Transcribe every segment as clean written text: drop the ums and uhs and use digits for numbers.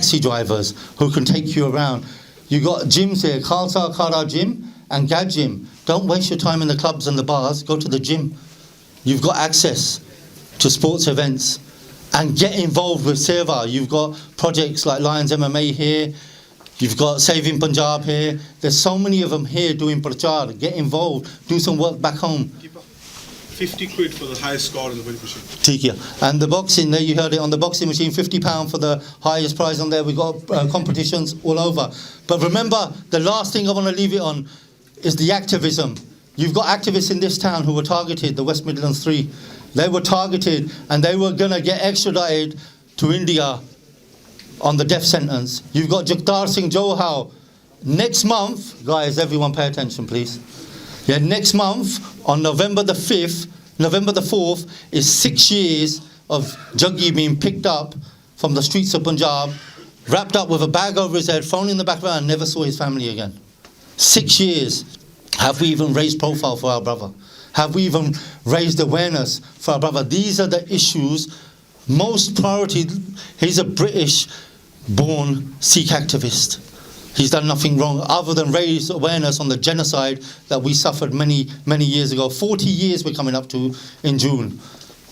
taxi drivers who can take you around. You got gyms here, Khalsa Khara Gym and Gad Gym. Don't waste your time in the clubs and the bars, go to the gym. You've got access to sports events and get involved with Seva. You've got projects like Lions MMA here, you've got Saving Punjab here. There's so many of them here doing prachar. Get involved, do some work back home. 50 quid for the highest score in the winning machine. Tiki. And the boxing, there you heard it on the boxing machine, £50 for the highest prize on there. We've got competitions all over. But remember, the last thing I want to leave it on is the activism. You've got activists in this town who were targeted, the West Midlands 3. They were targeted and they were going to get extradited to India on the death sentence. You've got Jagtar Singh Johal. Next month, guys, everyone pay attention please. Yeah, next month, on November the 4th, is 6 years of Jaggi being picked up from the streets of Punjab, wrapped up with a bag over his head, thrown in the background, and never saw his family again. 6 years. Have we even raised profile for our brother? Have we even raised awareness for our brother? These are the issues, most priority. He's a British-born Sikh activist. He's done nothing wrong other than raise awareness on the genocide that we suffered many, many years ago. 40 years we're coming up to in June.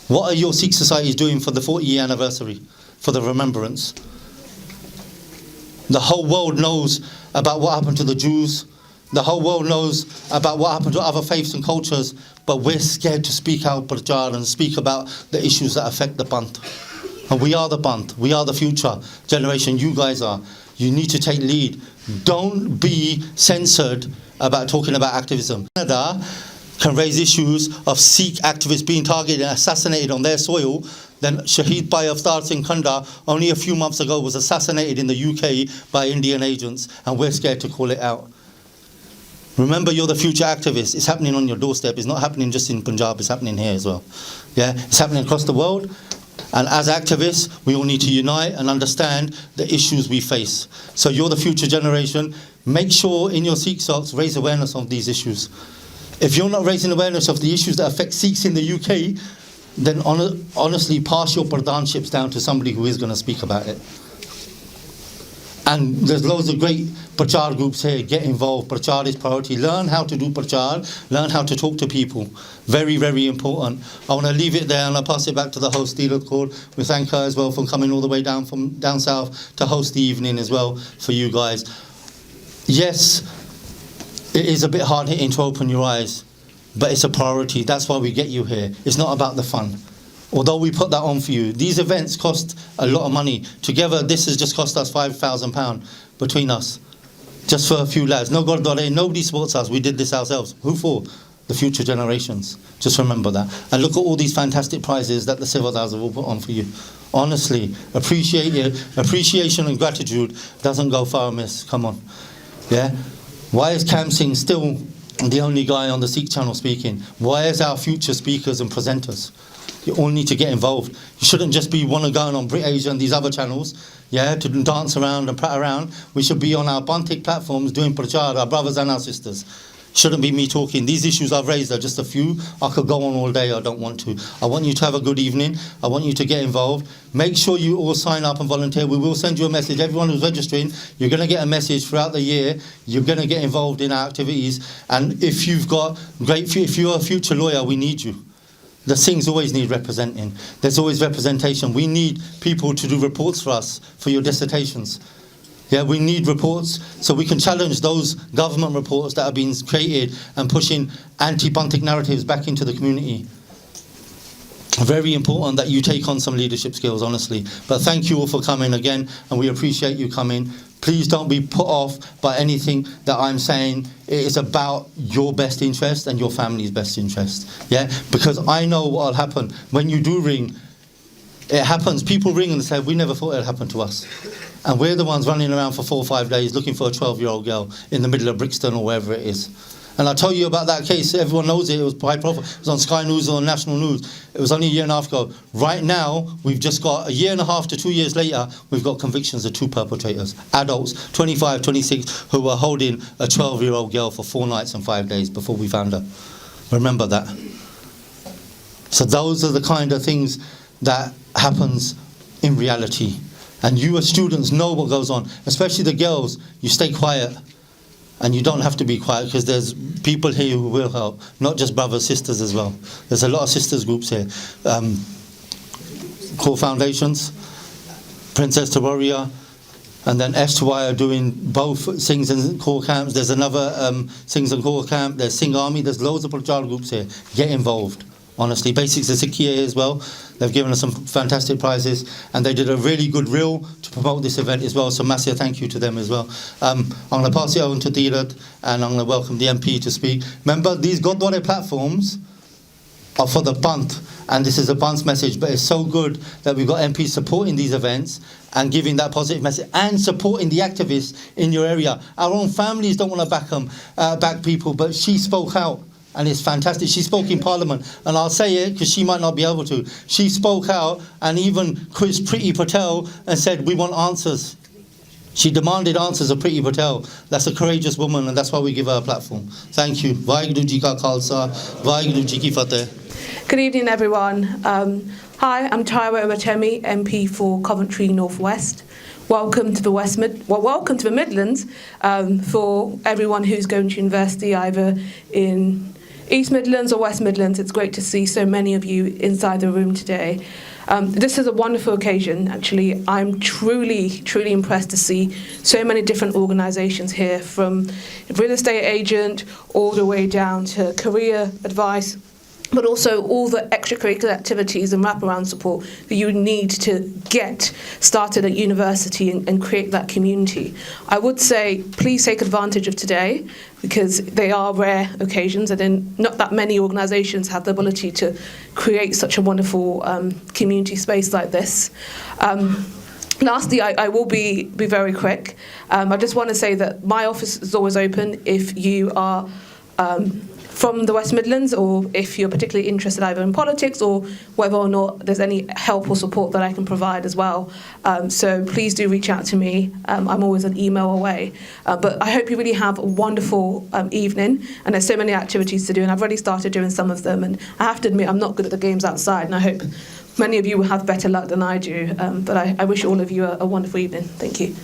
What are your Sikh societies doing for the 40-year anniversary, for the remembrance? The whole world knows about what happened to the Jews. The whole world knows about what happened to other faiths and cultures, but we're scared to speak out prachar and speak about the issues that affect the Panth. And we are the Panth. We are the future generation. You guys are. You need to take lead. Don't be censored about talking about activism. Canada can raise issues of Sikh activists being targeted and assassinated on their soil. Then Shaheed Bhai Avtar Singh Kanda only a few months ago was assassinated in the UK by Indian agents, and we're scared to call it out. Remember, you're the future activist. It's happening on your doorstep. It's not happening just in Punjab, it's happening here as well. Yeah, it's happening across the world. And as activists, we all need to unite and understand the issues we face. So you're the future generation. Make sure in your Sikh socks, raise awareness of these issues. If you're not raising awareness of the issues that affect Sikhs in the UK, then honestly, pass your pradhanships down to somebody who is going to speak about it. And there's loads of great prachar groups here. Get involved. Prachar is priority. Learn how to do prachar. Learn how to talk to people. Very, very important. I want to leave it there and I'll pass it back to the host, Dealer Court. We thank her as well for coming all the way down from down south to host the evening as well for you guys. Yes, it is a bit hard hitting to open your eyes, but it's a priority. That's why we get you here. It's not about the fun. Although we put that on for you. These events cost a lot of money. Together, this has just cost us £5,000 between us. Just for a few lads. No Gurdwara, nobody supports us. We did this ourselves. Who for? The future generations. Just remember that. And look at all these fantastic prizes that the Civildars have all put on for you. Honestly, appreciate it. Appreciation and gratitude doesn't go far amiss. Come on. Yeah? Why is Kam Singh still the only guy on the Sikh channel speaking? Why is our future speakers and presenters? You all need to get involved. You shouldn't just be one going on Brit Asia and these other channels, yeah, to dance around and prat around. We should be on our Bantik platforms doing prachar, our brothers and our sisters. Shouldn't be me talking. These issues I've raised are just a few. I could go on all day. I don't want to. I want you to have a good evening. I want you to get involved. Make sure you all sign up and volunteer. We will send you a message. Everyone who's registering, you're going to get a message throughout the year. You're going to get involved in our activities. And if you've got if you're a future lawyer, we need you. The things always need representing. There's always representation. We need people to do reports for us, for your dissertations. Yeah, we need reports so we can challenge those government reports that have been created and pushing anti-Bantik narratives back into the community. Very important that you take on some leadership skills, honestly. But thank you all for coming again, and we appreciate you coming. Please don't be put off by anything that I'm saying. It is about your best interest and your family's best interest. Yeah, because I know what will happen when you do ring. It happens. People ring and say, "We never thought it would happen to us," and we're the ones running around for 4 or 5 days looking for a 12-year-old girl in the middle of Brixton or wherever it is. And I'll tell you about that case. Everyone knows it. It was high profile. It was on Sky News or National News. It was only a year and a half ago. Right now, we've just got a year and a half to 2 years later, we've got convictions of 2 perpetrators, adults, 25, 26, who were holding a 12-year-old girl for 4 nights and 5 days before we found her. Remember that. So those are the kind of things that happens in reality. And you as students know what goes on, especially the girls. You stay quiet, and you don't have to be quiet because there's people here who will help, not just brothers, sisters as well. There's a lot of sisters groups here. Core Foundations, Princess to Warrior, and then S2Y are doing both Sings and Core camps. There's another Sings and Core camp. There's Sing Army. There's loads of Prachar groups here. Get involved. Honestly, Basics is Sikh here as well. They've given us some fantastic prizes, and they did a really good reel to promote this event as well. So massive thank you to them as well. I'm going to pass it on to Dhirat, and I'm going to welcome the MP to speak. Remember, these Gurdwara platforms are for the Panth, and this is a Panth message, but it's so good that we've got MPs supporting these events and giving that positive message and supporting the activists in your area. Our own families don't want to back people, but she spoke out. And it's fantastic. She spoke in Parliament, and I'll say it because she might not be able to. She spoke out and even quizzed Priti Patel and said, we want answers. She demanded answers of Priti Patel. That's a courageous woman, and that's why we give her a platform. Thank you. Vaheguru Ji Ka Khalsa, Vaheguru Ji Ki Fateh. Good evening, everyone. Hi, I'm Taiwo Matemi, MP for Coventry North West. Welcome to the welcome to the Midlands for everyone who's going to university, either in East Midlands or West Midlands. It's great to see so many of you inside the room today. This is a wonderful occasion, actually. I'm truly, truly impressed to see so many different organisations here, from real estate agent all the way down to career advice, but also all the extracurricular activities and wraparound support that you need to get started at university and create that community. I would say please take advantage of today, because they are rare occasions, and then not that many organisations have the ability to create such a wonderful community space like this. Lastly, I will be very quick. I just want to say that my office is always open if you are from the West Midlands, or if you're particularly interested either in politics or whether or not there's any help or support that I can provide as well. So please do reach out to me. I'm always an email away. But I hope you really have a wonderful evening, and there's so many activities to do, and I've already started doing some of them, and I have to admit I'm not good at the games outside, and I hope many of you will have better luck than I do. But I wish all of you a wonderful evening. Thank you.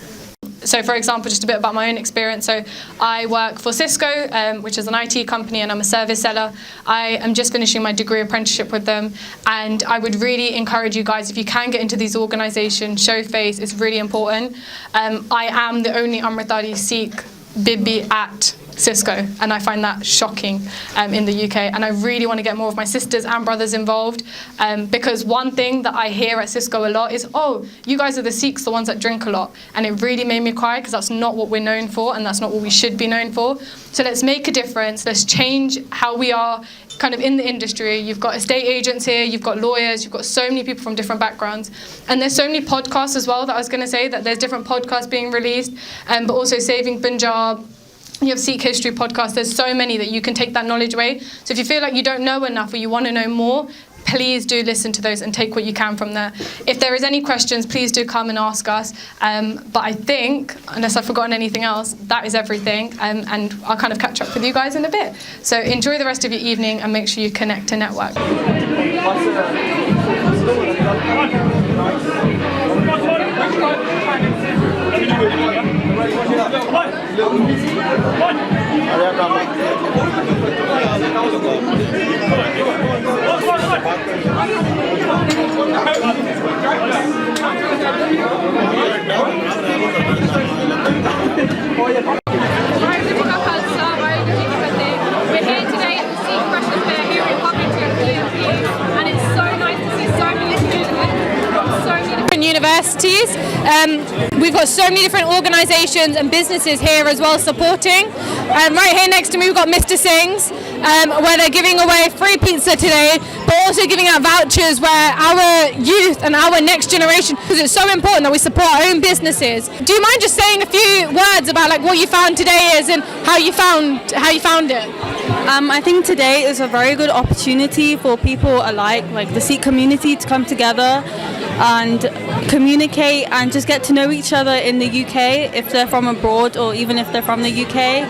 So, for example, just a bit about my own experience. So I work for Cisco, which is an IT company, and I'm a service seller. I am just finishing my degree apprenticeship with them, and I would really encourage you guys, if you can get into these organisations, show face. It's really important. I am the only Amritari Sikh Bibi at Cisco, and I find that shocking in the UK, and I really want to get more of my sisters and brothers involved, because one thing that I hear at Cisco a lot is, oh, you guys are the Sikhs, the ones that drink a lot, and it really made me cry, because that's not what we're known for, and that's not what we should be known for. So let's make a difference. Let's change how we are kind of in the industry. You've got estate agents here, you've got lawyers, you've got so many people from different backgrounds, and there's so many podcasts as well that I was going to say that there's different podcasts being released, but also Saving Punjab. You have Sikh History podcasts. There's so many that you can take that knowledge away. So if you feel like you don't know enough or you want to know more, please do listen to those and take what you can from there. If there is any questions, please do come and ask us. But I think, unless I've forgotten anything else, that is everything. And I'll kind of catch up with you guys in a bit. So enjoy the rest of your evening and make sure you connect to network. We're here today at the Sikh Freshers Fair here in Coventry, and it's so nice to see so many students from so many different universities. We've got so many different organisations and businesses here as well supporting. Right here next to me we've got Mr. Singh's, where they're giving away free pizza today, but also giving out vouchers where our youth and our next generation, because it's so important that we support our own businesses. Do you mind just saying a few words about like what you found today is and how you found it? I think today is a very good opportunity for people alike, like the Sikh community, to come together and communicate and just get to know each other in the UK, if they're from abroad or even if they're from the UK.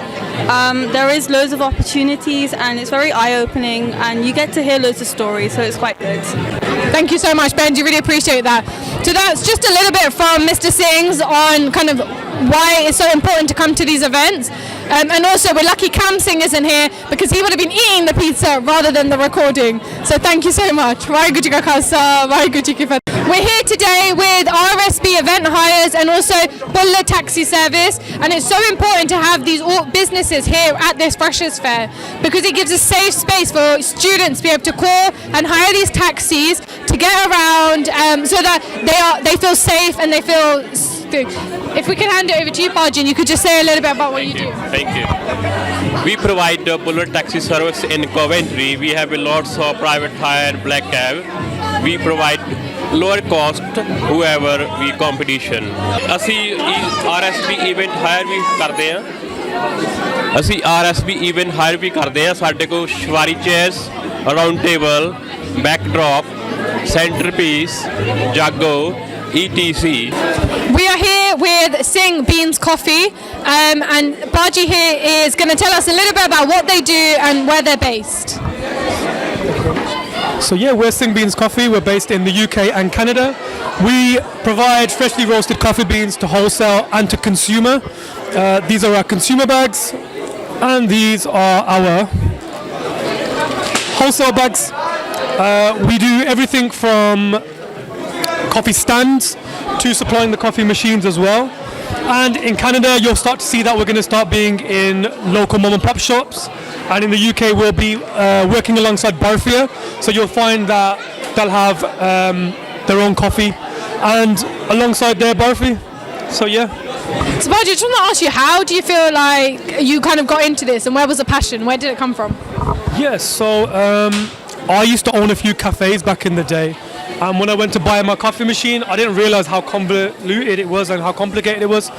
There is loads of opportunities and it's very eye-opening, and you get to hear loads of stories, so it's quite good. Thank you so much, Benji. Really appreciate that. So that's just a little bit from Mr. Singh's on kind of why it's so important to come to these events. And also, we're lucky Cam Singh isn't here because he would have been eating the pizza rather than the recording. So thank you so much. We're here today with RSB event hires and also Bulla taxi service, and it's so important to have these businesses here at this Freshers Fair because it gives a safe space for students to be able to call and hire these taxis to get around so that they feel safe and they feel good. If we can hand it over to you, Parjin, you could just say a little bit about what you do. Thank you. We provide the bullet taxi service in Coventry. We have lots of private hire and black cab. We provide lower cost whoever we competition. ਅਸੀਂ RSB event hire ਵੀ ਕਰਦੇ ਹਾਂ। ਅਸੀਂ RSB event hire ਵੀ ਕਰਦੇ ਹਾਂ। ਸਾਡੇ ਕੋਲ chiavari chairs, round table, backdrop, centerpiece, jago, etc. We are here with Singh Beans Coffee, and Baji here is going to tell us a little bit about what they do and where they're based. So yeah, we're Singh Beans Coffee. We're based in the UK and Canada. We provide freshly roasted coffee beans to wholesale and to consumer. These are our consumer bags, and these are our wholesale bags. We do everything from coffee stands to supplying the coffee machines as well. And in Canada, you'll start to see that we're going to start being in local mom and pop shops. And in the UK, we'll be working alongside Barfia. So you'll find that they'll have their own coffee and alongside their Barfi. So yeah. So Baji, I just want to ask you, how do you feel like you kind of got into this and where was the passion? Where did it come from? Yes, so I used to own a few cafes back in the day. And when I went to buy my coffee machine, I didn't realize how convoluted it was and how complicated it was.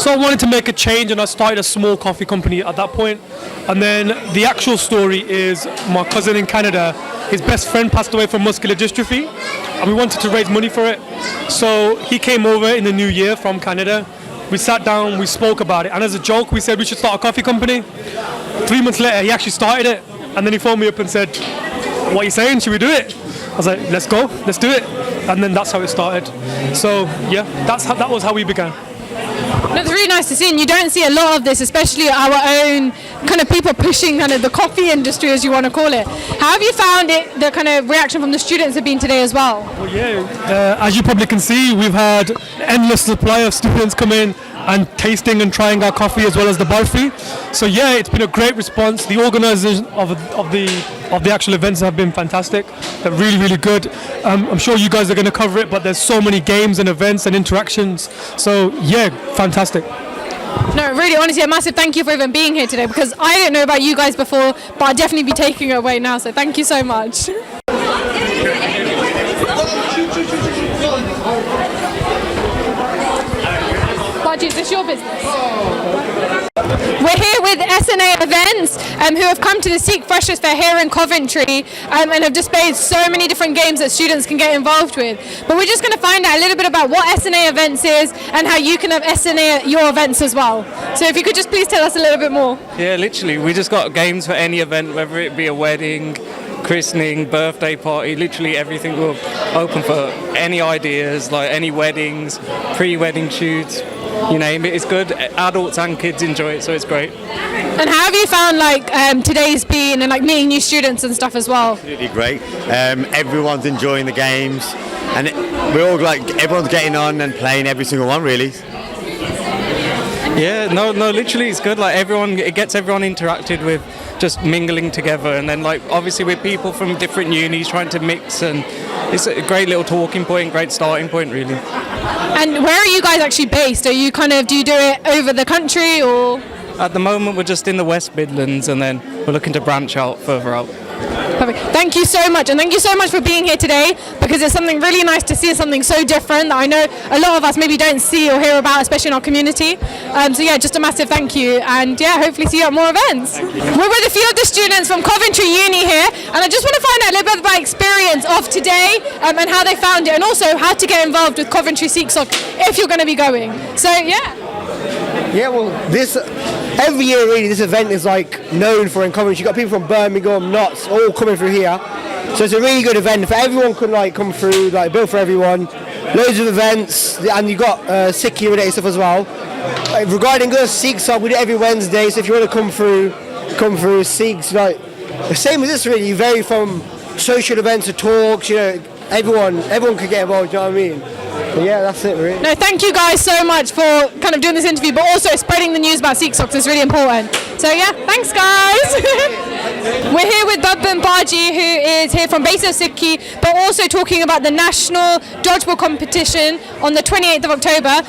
So I wanted to make a change and I started a small coffee company at that point. And then the actual story is my cousin in Canada, his best friend passed away from muscular dystrophy and we wanted to raise money for it. So he came over in the new year from Canada. We sat down, we spoke about it, and as a joke we said we should start a coffee company. 3 months later he actually started it, and then he phoned me up and said, "What are you saying, should we do it?" I was like, "Let's go, let's do it." And then that's how it started. So yeah, that was how we began. It's really nice to see, and you don't see a lot of this, especially our own kind of people pushing kind of the coffee industry, as you want to call it. How have you found it, the kind of reaction from the students have been today as well? Well, yeah, as you probably can see, we've had endless supply of students come in and tasting and trying our coffee as well as the barfi. So yeah, it's been a great response. The organisation of the actual events have been fantastic. They're really, really good. I'm sure you guys are going to cover it, but there's so many games and events and interactions. So yeah, fantastic. No, really, honestly, a massive thank you for even being here today, because I didn't know about you guys before, but I'd definitely be taking it away now. So thank you so much. Baji, is this your business? We're here with SNA Events who have come to the Sikh Freshers Fair here in Coventry and have displayed so many different games that students can get involved with. But we're just going to find out a little bit about what SNA Events is and how you can have SNA at your events as well. So if you could just please tell us a little bit more. Yeah, literally, we just got games for any event, whether it be a wedding, christening, birthday party, literally everything. Will open for any ideas, like any weddings, pre-wedding shoots, you name it. It's good. Adults and kids enjoy it, so it's great. And how have you found like today's been and like meeting new students and stuff as well? Absolutely great. Everyone's enjoying the games, and we're all like everyone's getting on and playing every single one really. Yeah, no, literally it's good. Like it gets everyone interacted with, just mingling together, and then like obviously with people from different unis trying to mix, and it's a great little talking point, great starting point really. And where are you guys actually based? Do you do it over the country or? At the moment we're just in the West Midlands, and then we're looking to branch out further out. Perfect. Thank you so much, and thank you so much for being here today, because it's something really nice to see, something so different that I know a lot of us maybe don't see or hear about, especially in our community. So yeah, just a massive thank you, and yeah, hopefully see you at more events. We're with a few of the students from Coventry Uni here, and I just want to find out a little bit about experience of today and how they found it, and also how to get involved with Coventry Sikh Soccer if you're going to be going. So yeah. Yeah, well, every year really this event is like known for in Coventry. You've got people from Birmingham, Notts, all coming through here. So it's a really good event. If everyone could like come through, like built for everyone. Loads of events, and you got Sikh related stuff as well. Regarding us, Sikhs, we do it every Wednesday. So if you want to come through. Sikhs, like the same as this really. You vary from social events to talks. You know, everyone could get involved. You know what I mean? But yeah, that's it really. No, thank you guys so much for kind of doing this interview, but also spreading the news about Sikh socks is really important. So yeah, thanks guys. We're here with Babban Baji, who is here from Base of Sikhi, but also talking about the national dodgeball competition on the 28th of October.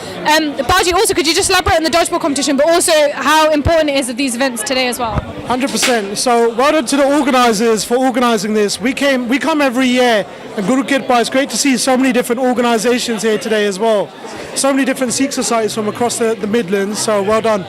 Baji, also could you just elaborate on the dodgeball competition, but also how important it is of these events today as well? 100%. So well done to the organisers for organising this. We come every year, and Guru Kirpa, it's great to see so many different organisations here today as well. So many different Sikh societies from across the Midlands, so well done.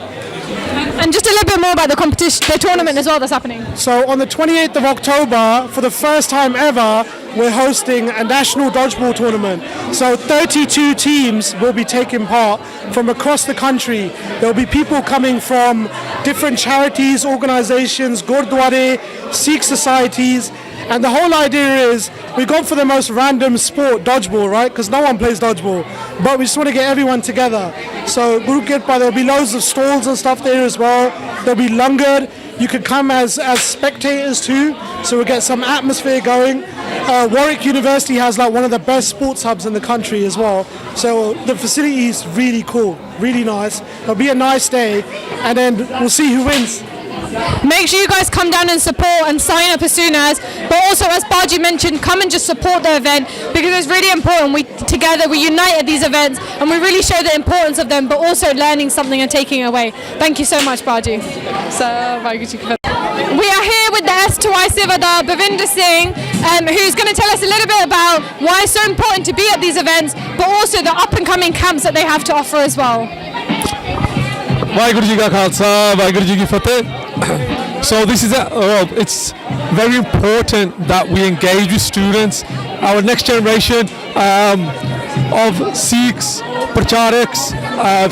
And just a little bit more about the competition, the tournament as well that's happening. So on the 28th of October, for the first time ever, we're hosting a national dodgeball tournament. So 32 teams will be taking part from across the country. There'll be people coming from different charities, organisations, Gurdwara, Sikh societies, and the whole idea is we've gone for the most random sport, dodgeball, right? Because no one plays dodgeball, but we just want to get everyone together. So Guru Kirpa, there'll be loads of stalls and stuff there as well. There'll be langar. You could come as spectators too, so we'll get some atmosphere going. Warwick University has like one of the best sports hubs in the country as well. So the facility is really cool, really nice. It'll be a nice day, and then we'll see who wins. Make sure you guys come down and support and sign up as soon as, but also as Baji mentioned, come and just support the event because it's really important. We unite at these events and we really show the importance of them, but also learning something and taking away. Thank you so much, Baji. We are here with the S2I Sivadar, Bhavinder Singh, who's going to tell us a little bit about why it's so important to be at these events, but also the up and coming camps that they have to offer as well. Waheguru Ji Ka Khalsa, Waheguru Ji Ki Fateh. So this is it's very important that we engage with students. Our next generation of Sikhs, Pracharaks,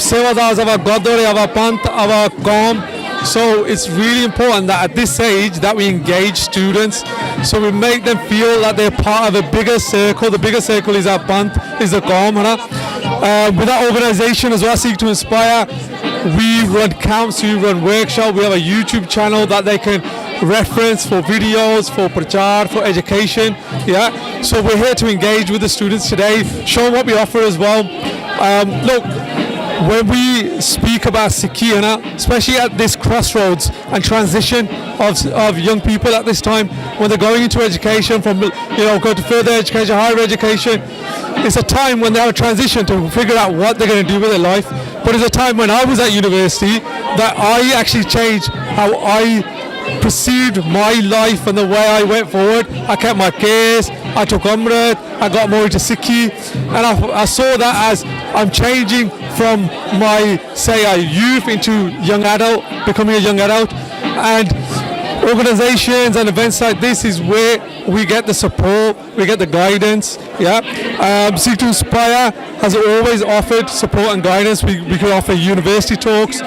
Sevadars of our Gurdwara, our Panth, our Qaum. So it's really important that at this age that we engage students, so we make them feel that they're part of a bigger circle. The bigger circle is our Panth, is the Qaum. With our organisation as well, Seek to Inspire, we run camps, we run workshops, we have a YouTube channel that they can reference for videos, for prachar, for education. Yeah. So we're here to engage with the students today, show them what we offer as well. Look, when we speak about Sikhi, especially at this crossroads and transition of young people at this time, when they're going into education from, go to further education, higher education, it's a time when they have a transition to figure out what they're going to do with their life. But it's a time when I was at university that I actually changed how I perceived my life and the way I went forward. I kept my case, I took Amrit, I got more into Sikhi, and I saw that as I'm changing from my, youth into young adult, becoming a young adult. And organizations and events like this is where we get the support, we get the guidance. Seek to Inspire has always offered support and guidance. We can offer university talks,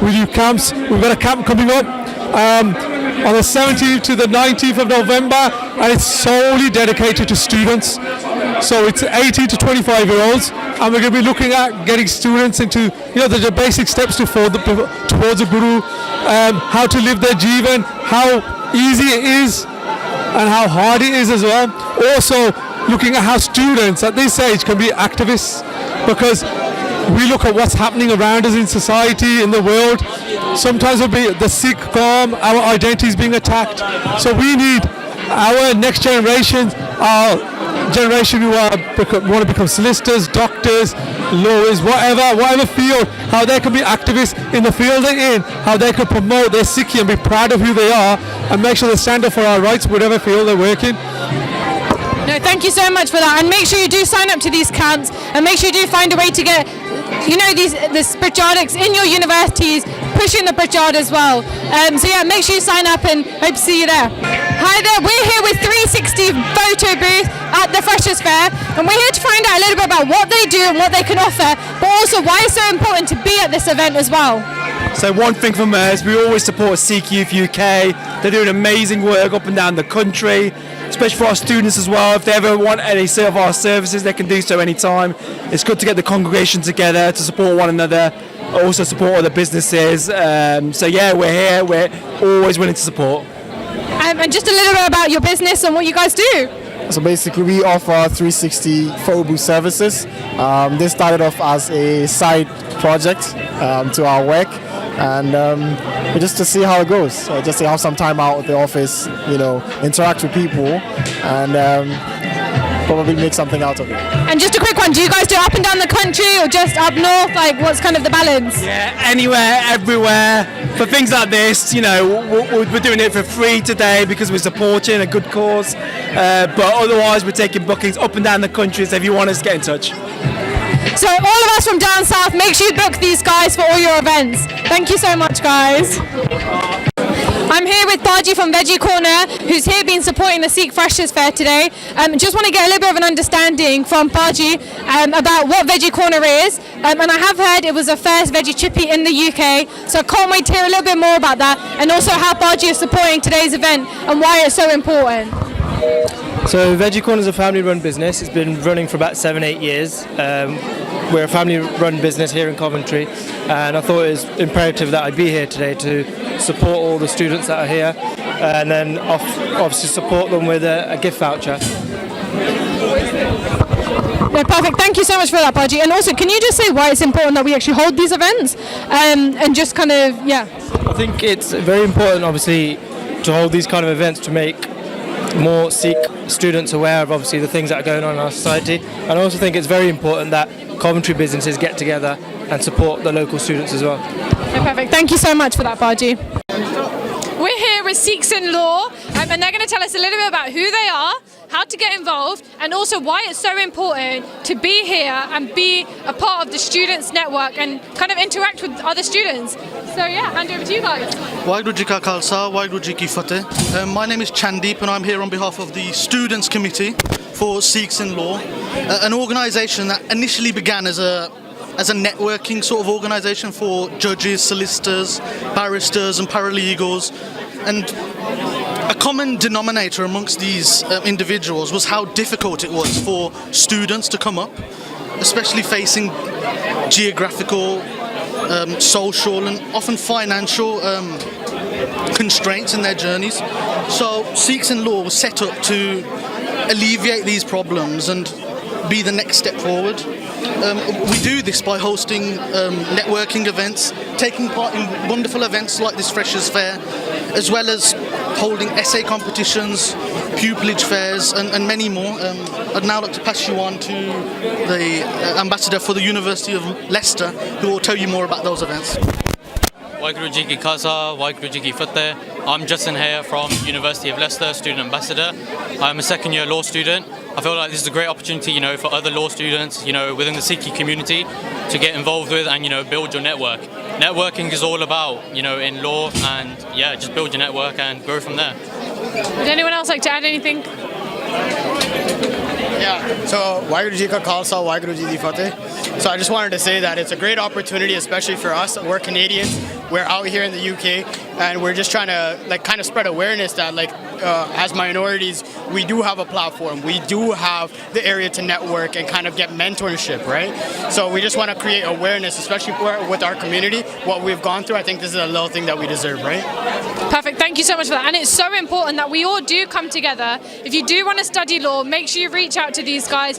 we do camps. We've got a camp coming up on the 17th to the 19th of November, and it's solely dedicated to students. So it's 18 to 25-year-olds, and we're going to be looking at getting students into, the basic steps towards the Guru, how to live their Jeevan, how easy it is, and how hard it is as well. Also, looking at how students at this age can be activists, because we look at what's happening around us in society, in the world. Sometimes it'll be the Sikh Qaum, our identity is being attacked. So we need our next generation, our generation who want to become solicitors, doctors, lawyers, whatever field, how they can be activists in the field they're in, how they can promote their Sikhi and be proud of who they are and make sure they stand up for our rights, whatever field they're working. No, thank you so much for that, and make sure you do sign up to these camps, and make sure you do find a way to get, the Pracharaks in your universities, pushing the Prachar as well. Make sure you sign up and hope to see you there. Hi there, we're here with 360 photo booth at the Freshers Fair, and we're here to find out a little bit about what they do and what they can offer, but also why it's so important to be at this event as well. So one thing from us, we always support Sikh Youth UK. They're doing amazing work up and down the country. especially for our students as well. If they ever want any of our services, they can do so anytime. It's good to get the congregation together to support one another, also support other businesses. So yeah, we're here. We're always willing to support. And just a little bit about your business and what you guys do. So basically we offer 360 photo booth services. This started off as a side project to our work, and just to see how it goes. Just to have some time out at the office, interact with people, and probably make something out of it. And just a quick one, do you guys do up and down the country or just up north? Like, what's kind of the balance? Yeah, anywhere, everywhere. For things like this, we're doing it for free today because we're supporting a good cause. But otherwise, we're taking bookings up and down the country. So if you want us, get in touch. So all of us from down south, make sure you book these guys for all your events. Thank you so much, guys. I'm here with Baji from Veggie Corner, who's here been supporting the Sikh Freshers Fair today. Just want to get a little bit of an understanding from Baji about what Veggie Corner is. And I have heard it was the first veggie chippy in the UK, so I can't wait to hear a little bit more about that, and also how Baji is supporting today's event and why it's so important. So Veggie Corner is a family-run business. It's been running for about 7-8 years. We're a family-run business here in Coventry, and I thought it was imperative that I be here today to support all the students that are here, and then obviously support them with a gift voucher. Yeah, perfect. Thank you so much for that, Baji. And also, can you just say why it's important that we actually hold these events? And just kind of, yeah. I think it's very important, obviously, to hold these kind of events to make more Sikh students aware of obviously the things that are going on in our society. And I also think it's very important that Coventry businesses get together and support the local students as well. Yeah, perfect. Thank you so much for that, Baji. We're here with Sikhs in Law, and they're going to tell us a little bit about who they are, how to get involved, and also why it's so important to be here and be a part of the students' network and kind of interact with other students. So yeah, hand over to you guys. Waheguru Ji Ka Khalsa, Waheguru Ji Ki Fateh. My name is Chandeep and I'm here on behalf of the Students' Committee for Sikhs in Law, an organisation that initially began as a networking sort of organisation for judges, solicitors, barristers and paralegals. And a common denominator amongst these individuals was how difficult it was for students to come up, especially facing geographical, social and often financial constraints in their journeys. So Sikhs in Law was set up to alleviate these problems and be the next step forward. We do this by hosting networking events, taking part in wonderful events like this Freshers' Fair, as well as holding essay competitions, pupillage fairs and many more. I'd now like to pass you on to the ambassador for the University of Leicester, who will tell you more about those events. Waheguru Ji Ki Khalsa, Waheguru Ji Ki Fateh. I'm Justin Hare from University of Leicester, student ambassador. I'm a second-year law student. I feel like this is a great opportunity, for other law students, within the Sikh community to get involved with and, build your network. Networking is all about, in law, and yeah, just build your network and grow from there. Would anyone else like to add anything? Yeah, so Waheguru Ji Ka Khalsa, Waheguru Ji Ki Fateh. So I just wanted to say that it's a great opportunity, especially for us. We're Canadians, we're out here in the UK, and we're just trying to kind of spread awareness that as minorities, we do have a platform. We do have the area to network and kind of get mentorship, right? So we just want to create awareness, especially with our community, what we've gone through. I think this is a little thing that we deserve, right? Perfect. Thank you so much for that. And it's so important that we all do come together. If you do want to study law, make sure you reach out to these guys.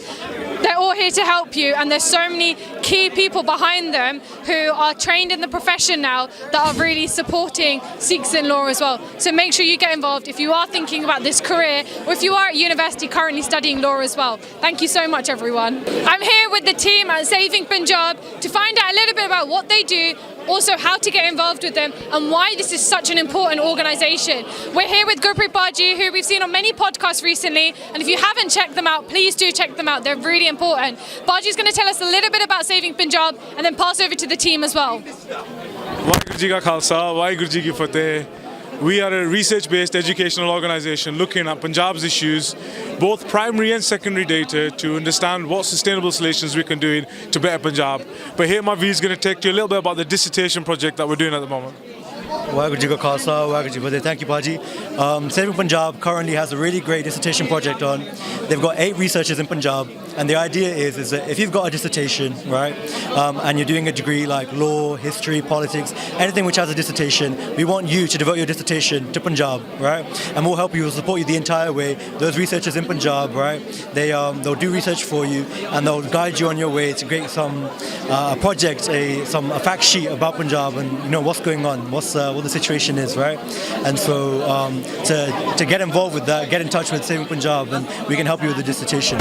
They're all here to help you, and there's so many key people behind them who are trained in the profession now that are really supporting Sikhs in Law as well. So make sure you get involved if you are thinking about this career, or if you are at university currently studying law as well. Thank you so much, everyone. I'm here with the team at Saving Punjab to find out a little bit about what they do, also how to get involved with them and why this is such an important organisation. We're here with Gurpreet Baji, who we've seen on many podcasts recently, and if you haven't checked them out, please do check them out. They're really important. Baji's going to tell us a little bit about Saving Punjab and then pass over to the team as well. Waheguru Ji Ka Khalsa, Waheguru Ji Ki Fateh. We are a research-based educational organisation looking at Punjab's issues, both primary and secondary data, to understand what sustainable solutions we can do to better Punjab. But here my view is going to take you a little bit about the dissertation project that we're doing at the moment. Waheguru Ji Ka Khalsa, Waheguru Ji Ki Fateh. Thank you, Paji. Saving Punjab currently has a really great dissertation project on. They've got 8 researchers in Punjab, and the idea is that if you've got a dissertation, right, and you're doing a degree like law, history, politics, anything which has a dissertation, we want you to devote your dissertation to Punjab, right? And we'll help you, we'll support you the entire way. Those researchers in Punjab, right, they'll do research for you, and they'll guide you on your way to create some project, a fact sheet about Punjab and what's going on, what the situation is, right? And so to get involved with that, get in touch with Saving Punjab, and we can help you with the dissertation.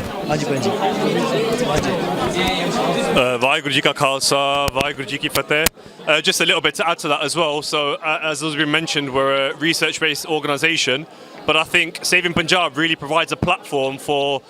Waheguru Ji Ka Khalsa, Waheguru Ji Ki Fateh. Just a little bit to add to that as well. So as has been mentioned, we're a research-based organisation, but I think Saving Punjab really provides a platform for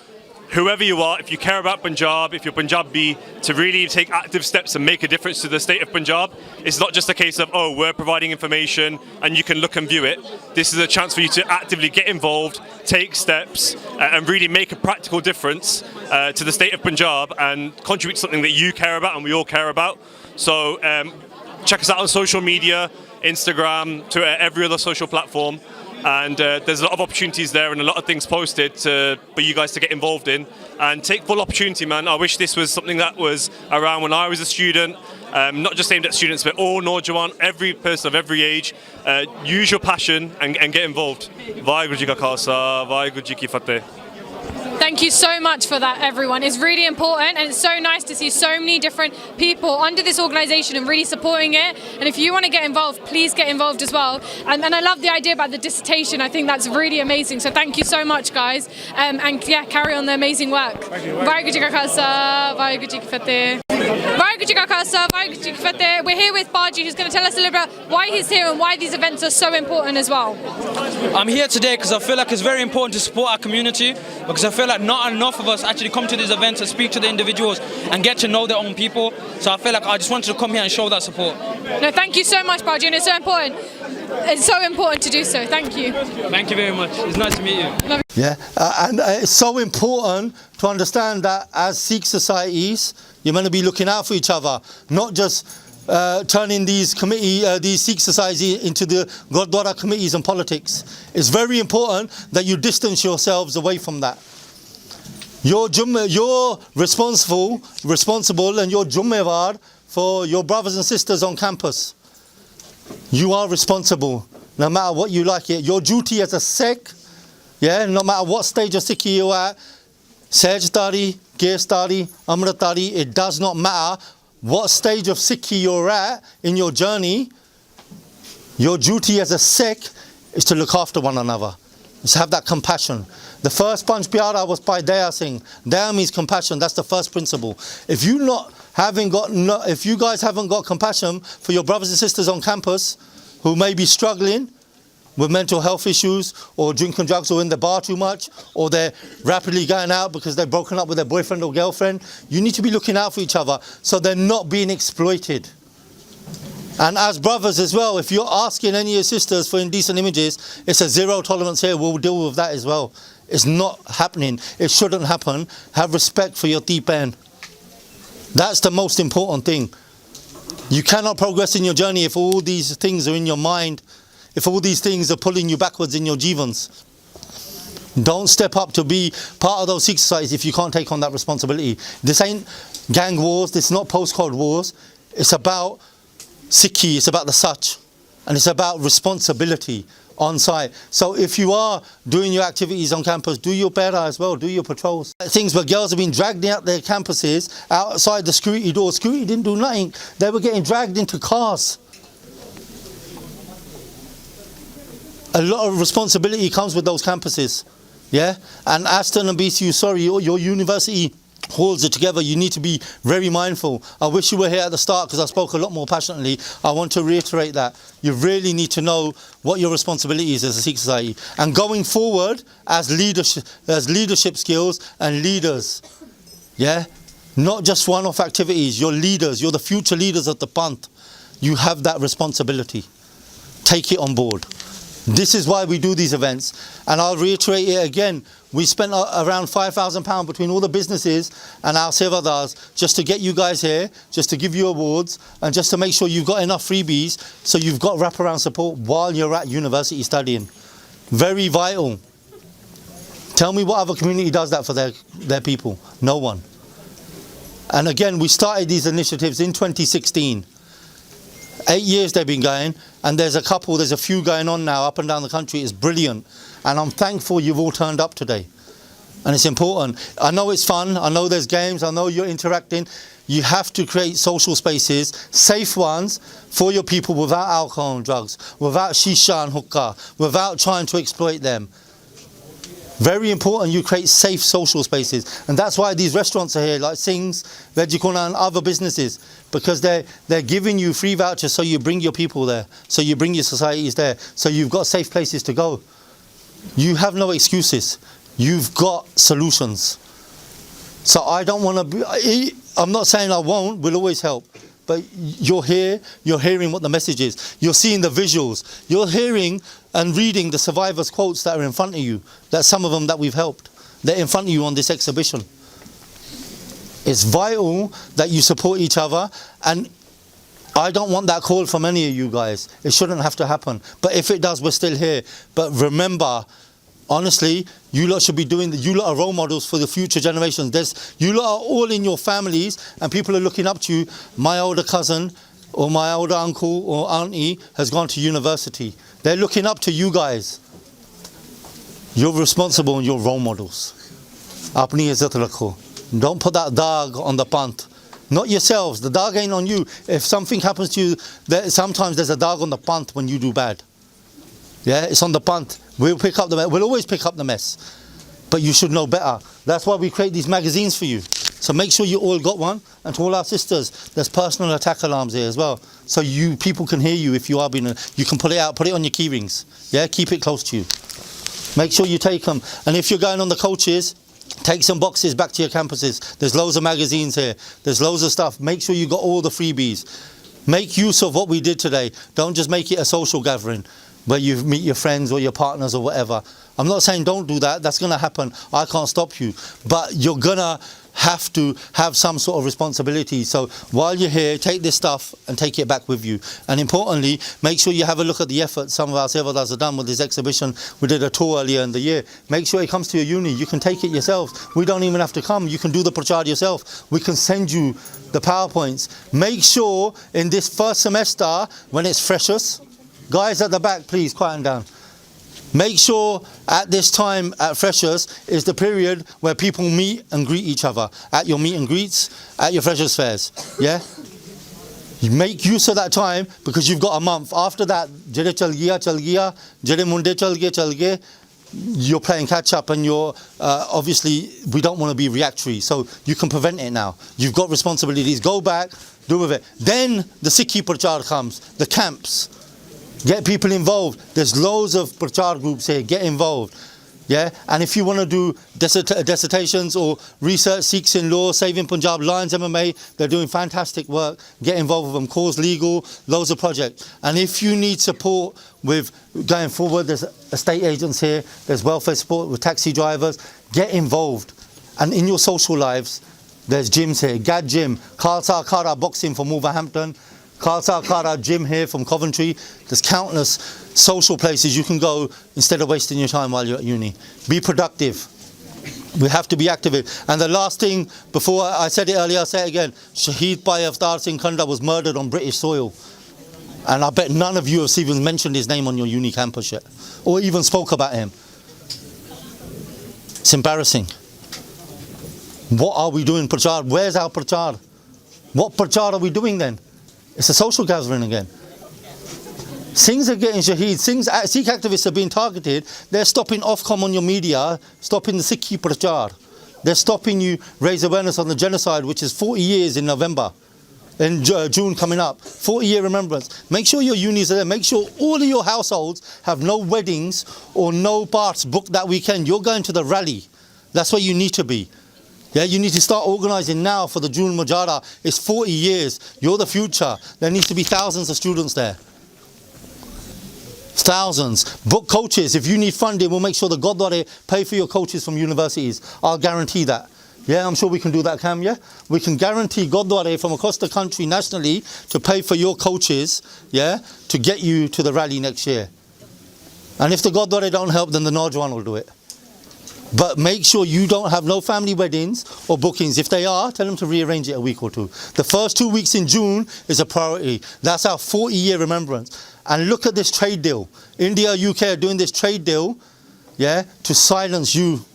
whoever you are, if you care about Punjab, if you're Punjabi, to really take active steps and make a difference to the state of Punjab. It's not just a case of, oh, we're providing information and you can look and view it. This is a chance for you to actively get involved, take steps, and really make a practical difference to the state of Punjab and contribute to something that you care about and we all care about. So check us out on social media, Instagram, Twitter, every other social platform. And there's a lot of opportunities there and a lot of things posted for you guys to get involved in and take full opportunity, man. I wish this was something that was around when I was a student, not just aimed at students but all Naujawan, every person of every age. Use your passion and get involved. Waheguru Ji Ka Khalsa, Waheguru Ji Ki Fateh. Thank you so much for that, everyone. It's really important, and it's so nice to see so many different people under this organisation and really supporting it. And if you want to get involved, please get involved as well. And I love the idea about the dissertation. I think that's really amazing. So thank you so much, guys. And yeah, carry on the amazing work. Waheguru Ji Ka Khalsa, Waheguru Ji Ki Fateh. Waheguru Ji Ka Khalsa, Waheguru Ji Ki Fateh. We're here with Baji, who's going to tell us a little bit about why he's here and why these events are so important as well. I'm here today because I feel like it's very important to support our community, because I feel like not enough of us actually come to these events and speak to the individuals and get to know their own people. So I feel like I just wanted to come here and show that support. No, thank you so much, Baji, and it's so important. It's so important to do so. Thank you. Thank you very much. It's nice to meet you. Yeah, and it's so important to understand that as Sikh societies, you're meant to be looking out for each other, not just turning these Sikh societies into the Gurdwara committees and politics. It's very important that you distance yourselves away from that. You're responsible and you're Jummewar for your brothers and sisters on campus. You are responsible, no matter what you like it. Your duty as a Sikh, yeah, no matter what stage of Sikhi you're at, Sajdari, Girstari, Amritari, it does not matter what stage of Sikhi you're at in your journey. Your duty as a Sikh is to look after one another. Is to have that compassion. The first Panch Pyara was by Daya Singh. Daya means compassion. That's the first principle. If you guys haven't got compassion for your brothers and sisters on campus who may be struggling with mental health issues or drinking drugs or in the bar too much, or they're rapidly going out because they've broken up with their boyfriend or girlfriend, you need to be looking out for each other so they're not being exploited. And as brothers as well, if you're asking any of your sisters for indecent images, it's a zero tolerance here. We'll deal with that as well. It's not happening. It shouldn't happen. Have respect for your deep end. That's the most important thing. You cannot progress in your journey if all these things are in your mind, if all these things are pulling you backwards in your jivans. Don't step up to be part of those Sikh societies if you can't take on that responsibility. This ain't gang wars. This is not postcode wars. It's about Sikhi, it's about the Sach, and it's about responsibility on site. So if you are doing your activities on campus, do your pera as well, do your patrols. Things where girls have been dragged out their campuses, outside the security door. Security didn't do nothing. They were getting dragged into cars. A lot of responsibility comes with those campuses, yeah? And Aston and BCU, sorry, your university holds it together. You need to be very mindful. I wish you were here at the start because I spoke a lot more passionately. I want to reiterate that. You really need to know what your responsibility is as a Sikh society. And going forward as leadership skills and leaders, yeah? Not just one-off activities. You're leaders. You're the future leaders of the Panth. You have that responsibility. Take it on board. This is why we do these events. And I'll reiterate it again. We spent around £5,000 between all the businesses and our sevadars just to get you guys here, just to give you awards, and just to make sure you've got enough freebies so you've got wraparound support while you're at university studying. Very vital. Tell me what other community does that for their people? No one. And again, we started these initiatives in 2016. 8 years they've been going, and there's a few going on now up and down the country. It's brilliant. And I'm thankful you've all turned up today. And it's important. I know it's fun, I know there's games, I know you're interacting. You have to create social spaces, safe ones, for your people without alcohol and drugs, without shisha and hookah, without trying to exploit them. Very important you create safe social spaces. And that's why these restaurants are here, like Singh's, Veggie Corner and other businesses, because they're giving you free vouchers so you bring your people there, so you bring your societies there, so you've got safe places to go. You have no excuses. You've got solutions. So I don't want to be, I'm not saying I won't, we'll always help. But you're here, you're hearing what the message is. You're seeing the visuals. You're hearing and reading the survivors' quotes that are in front of you. That's some of them that we've helped. They're in front of you on this exhibition. It's vital that you support each other, and I don't want that call from any of you guys. It shouldn't have to happen. But if it does, we're still here. But remember, honestly, you lot should be doing, you lot are role models for the future generations. You lot are all in your families and people are looking up to you. My older cousin or my older uncle or auntie has gone to university. They're looking up to you guys. You're responsible and you're role models. Apni izzat rakho. Don't put that dag on the pant. Not yourselves. The dag ain't on you. If something happens to you, sometimes there's a dag on the pant when you do bad. Yeah, it's on the pant. We'll always pick up the mess. But you should know better. That's why we create these magazines for you. So make sure you all got one. And to all our sisters, there's personal attack alarms here as well. So people can hear you if you are being, you can put it out, put it on your key rings. Yeah, keep it close to you. Make sure you take them. And if you're going on the coaches, take some boxes back to your campuses. There's loads of magazines here. There's loads of stuff. Make sure you got all the freebies. Make use of what we did today. Don't just make it a social gathering where you meet your friends or your partners or whatever. I'm not saying don't do that. That's going to happen. I can't stop you. But you're going to have to have some sort of responsibility. So while you're here, take this stuff and take it back with you. And importantly, make sure you have a look at the effort some of our sevadars have done with this exhibition. We did a tour earlier in the year. Make sure it comes to your uni. You can take it yourself. We don't even have to come. You can do the prachar yourself. We can send you the PowerPoints. Make sure in this first semester, when it's freshers, guys at the back, please quieten down. Make sure at this time at freshers is the period where people meet and greet each other. At your meet and greets, at your freshers fairs. Yeah? You make use of that time because you've got a month. After that, jede chal gaya, jede munde chal gaye, you're playing catch up and you're, obviously, we don't want to be reactionary. So you can prevent it now. You've got responsibilities. Go back, do with it. Then the Sikh prachar comes, the camps. Get people involved. There's loads of prachar groups here. Get involved. Yeah? And if you want to do dissertations or research, Sikhs in law, Saving Punjab, Lions MMA, they're doing fantastic work. Get involved with them. Cause Legal, loads of projects. And if you need support with going forward, there's estate agents here. There's welfare support with taxi drivers. Get involved. And in your social lives, there's gyms here. Gad Gym, Khalsa Akhara Boxing from Wolverhampton, Khalsa Akhara Gym here from Coventry. There's countless social places you can go instead of wasting your time while you're at uni. Be productive. We have to be active. And the last thing, before I said it earlier, I'll say it again. Shaheed Bhai Avtar Singh Khanda was murdered on British soil. And I bet none of you have even mentioned his name on your uni campus yet. Or even spoke about him. It's embarrassing. What are we doing, prachar? Where's our prachar? What prachar are we doing then? It's a social gathering again. Singhs are getting shaheed. Sikh activists are being targeted. They're stopping Ofcom on your media, stopping the Sikh prachar. They're stopping you raise awareness on the genocide, which is 40 years in November. In June coming up. 40-year remembrance. Make sure your unis are there. Make sure all of your households have no weddings or no parts booked that weekend. You're going to the rally. That's where you need to be. Yeah, you need to start organising now for the June Mujahara. It's 40 years. You're the future. There needs to be thousands of students there. Start Thousands. Book coaches. If you need funding, we'll make sure the Gurdwara pay for your coaches from universities. I'll guarantee that. Yeah, I'm sure we can do that, Cam, yeah? We can guarantee Gurdwara from across the country nationally to pay for your coaches, yeah, to get you to the rally next year. And if the Gurdwara don't help, then the Najwan will do it. But make sure you don't have no family weddings or bookings. If they are, tell them to rearrange it a week or two. The first 2 weeks in June is a priority. That's our 40-year remembrance. And look at this trade deal. India, UK are doing this trade deal, yeah, to silence you,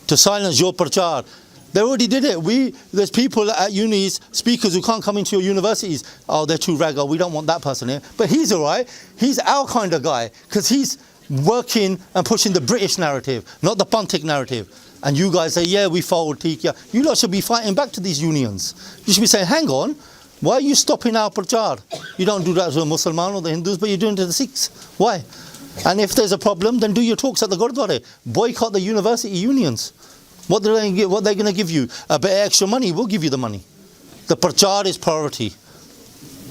to silence your prachar. They already did it. There's people at unis, speakers who can't come into your universities. Oh, they're too ragged. We don't want that person here. But he's all right. He's our kind of guy because he's working and pushing the British narrative, not the Pontic narrative. And you guys say, yeah, we followed Tikya. You lot should be fighting back to these unions. You should be saying, hang on, why are you stopping our prachar? You don't do that to the Muslims or the Hindus, but you're doing it to the Sikhs. Why? And if there's a problem, then do your talks at the Gurdwara. Boycott the university unions. What are they going to give you? A bit of extra money? We'll give you the money. The prachar is priority.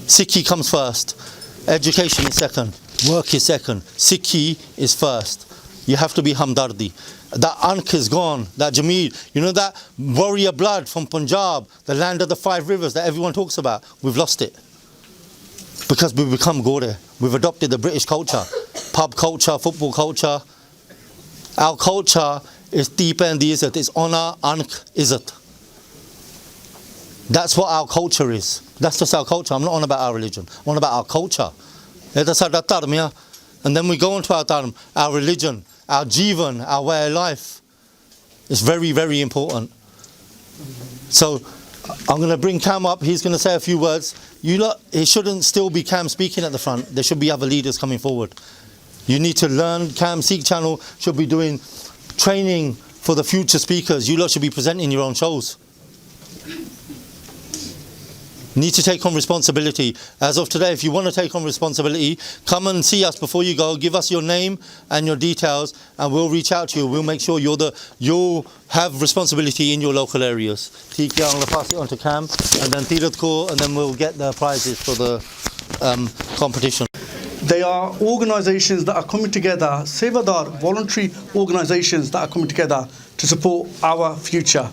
Sikhi comes first. Education is second. Work is second. Sikhi is first. You have to be hamdardi. That Ankh is gone. That Jameel. You know that warrior blood from Punjab, the land of the 5 rivers that everyone talks about? We've lost it. Because we've become Gore. We've adopted the British culture. Pub culture, football culture. Our culture is deeper in the izzat. It's honour, Ankh, izzat. That's what our culture is. That's just our culture. I'm not on about our religion. I'm on about our culture. And then we go into our dharm, our religion, our jivan, our way of life. It's very, very important. So I'm going to bring Cam up. He's going to say a few words. It shouldn't still be Cam speaking at the front. There should be other leaders coming forward. You need to learn. Cam Sikh channel should be doing training for the future speakers. You lot should be presenting your own shows. Need to take on responsibility. As of today, if you want to take on responsibility, come and see us before you go. Give us your name and your details, and we'll reach out to you. We'll make sure you'll have responsibility in your local areas. I'm going to pass it on to Cam, and then Tirath Kaur, and then we'll get the prizes for the competition. They are organisations that are coming together, Sevadar, voluntary organisations that are coming together to support our future.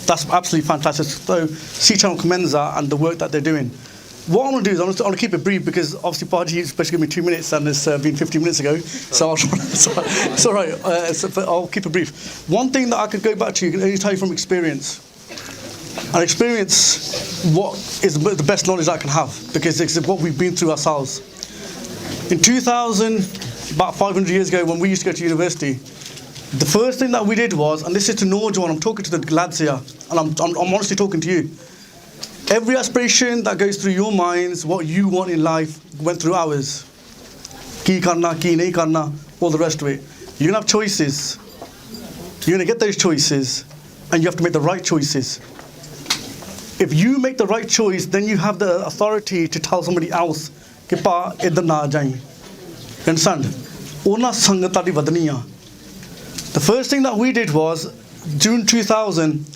That's absolutely fantastic. So Sikh Channel commends that and the work that they're doing. What I'm going to do is I'm going to keep it brief because obviously Paji is supposed to give me 2 minutes and it's been 15 minutes ago. So it's all right. But I'll keep it brief. One thing that I could go back to, you can only tell you from experience. And experience what is the best knowledge I can have because it's what we've been through ourselves. In 2000, about 500 years ago when we used to go to university, the first thing that we did was, and this is to Norjawan, I'm talking to the lads here, and I'm honestly talking to you. Every aspiration that goes through your minds, what you want in life, went through ours. Ki karna, ki nahi karna, all the rest of it. You're going to have choices. You're going to get those choices, and you have to make the right choices. If you make the right choice, then you have the authority to tell somebody else, ki pa idhar na jaye. You understand? Ona sangat tadi vadaniya. The first thing that we did was, June 2000,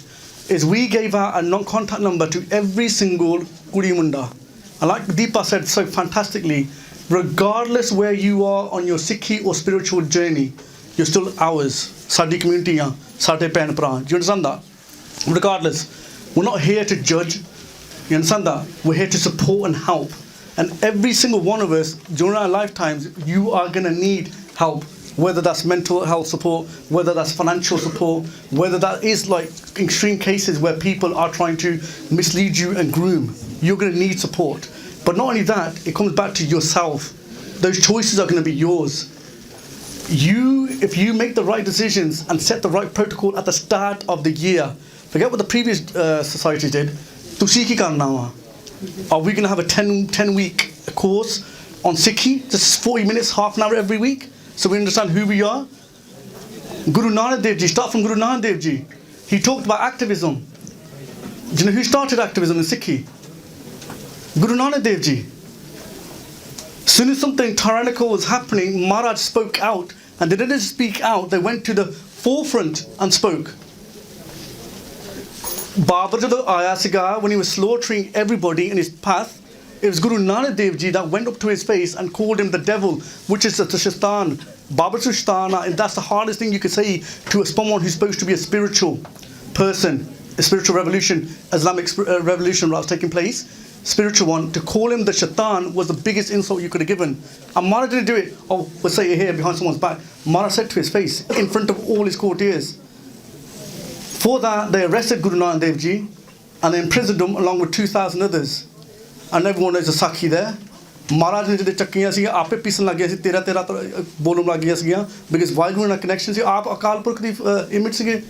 is we gave out a non-contact number to every single Kuri Munda. And like Deepa said so fantastically, regardless where you are on your Sikhi or spiritual journey, you're still ours. Sadi community, Sade Pen Pra. Do you understand that? Regardless, we're not here to judge. You understand that? We're here to support and help. And every single one of us, during our lifetimes, you are going to need help. Whether that's mental health support, whether that's financial support, whether that is like extreme cases where people are trying to mislead you and groom, you're going to need support. But not only that, it comes back to yourself. Those choices are going to be yours. If you make the right decisions and set the right protocol at the start of the year, forget what the previous society did. Tusi ki karna wa? Are we going to have a 10-week course on Sikhi, just 40 minutes, half an hour every week? So we understand who we are. Guru Nanak Dev Ji, start from Guru Nanak Dev Ji. He talked about activism. Do you know who started activism in Sikhi? Guru Nanak Dev Ji. As soon as something tyrannical was happening, Maharaj spoke out. And they didn't speak out, they went to the forefront and spoke. Babar jado aaya siga, when he was slaughtering everybody in his path, it was Guru Nanak Dev Ji that went up to his face and called him the devil, which is the shaitan. Baba Shushtan, and that's the hardest thing you could say to someone who's supposed to be a spiritual person, a spiritual revolution, Islamic revolution that was taking place, spiritual one. To call him the shaitan was the biggest insult you could have given. And Mara didn't do it, oh, let's say it here behind someone's back. Mara said to his face, in front of all his courtiers. For that, they arrested Guru Nanak Dev Ji and they imprisoned him along with 2,000 others. And everyone knows the Sakhi there. Maharaj ne jide chakkiyan si ape pisan lag gaya si tera bolum lag gaya si because Vaheguru na connection si aap Akal Purkh di image si.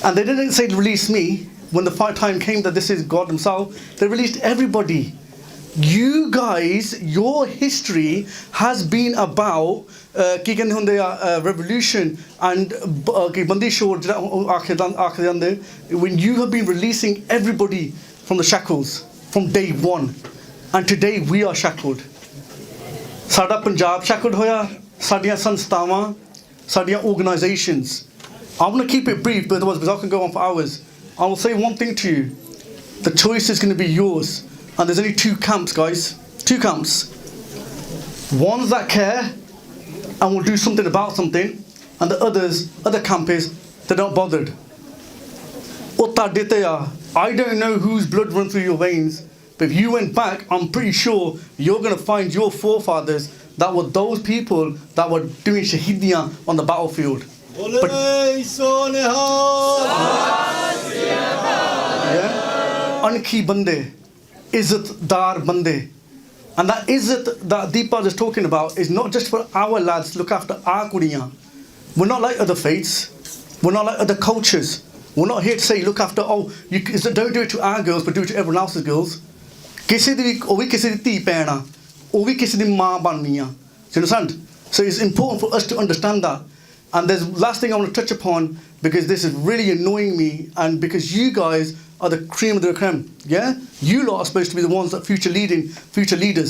And they didn't say release me when the time came that this is God himself. They released everybody. You guys, your history has been about ki kehndे hunde revolution and bandi shor when you have been releasing everybody from the shackles from day one. And today we are shackled. Sada Punjab shackled hoya, sadiyan sansthawan, sadiyan organisations. I'm going to keep it brief, but otherwise I can go on for hours. I will say one thing to you. The choice is going to be yours. And there's only two camps, guys. Two camps. Ones that care and will do something about something, and the other camp is they're not bothered. I don't know whose blood runs through your veins. But if you went back, I'm pretty sure you're going to find your forefathers that were those people that were doing shahidiyan on the battlefield. Ankhi bande, izzatdar bande. And that izzat that Deepa is talking about is not just for our lads, look after our kuriyan. We're not like other faiths. We're not like other cultures. We're not here to say look after, don't do it to our girls, but do it to everyone else's girls. Kisi di ਉਹ ਵੀ ਕਿਸੇ ਦੀ ਧੀ ਪੈਣ ਆ ਉਹ ਵੀ ਕਿਸੇ ਦੀ ਮਾਂ ਬਣਨੀ ਆ. Do you understand? So it's important for us to understand that. And there's last thing I want to touch upon, because this is really annoying me, and because you guys are the cream of the creme. Yeah, you lot are supposed to be the ones that future leaders.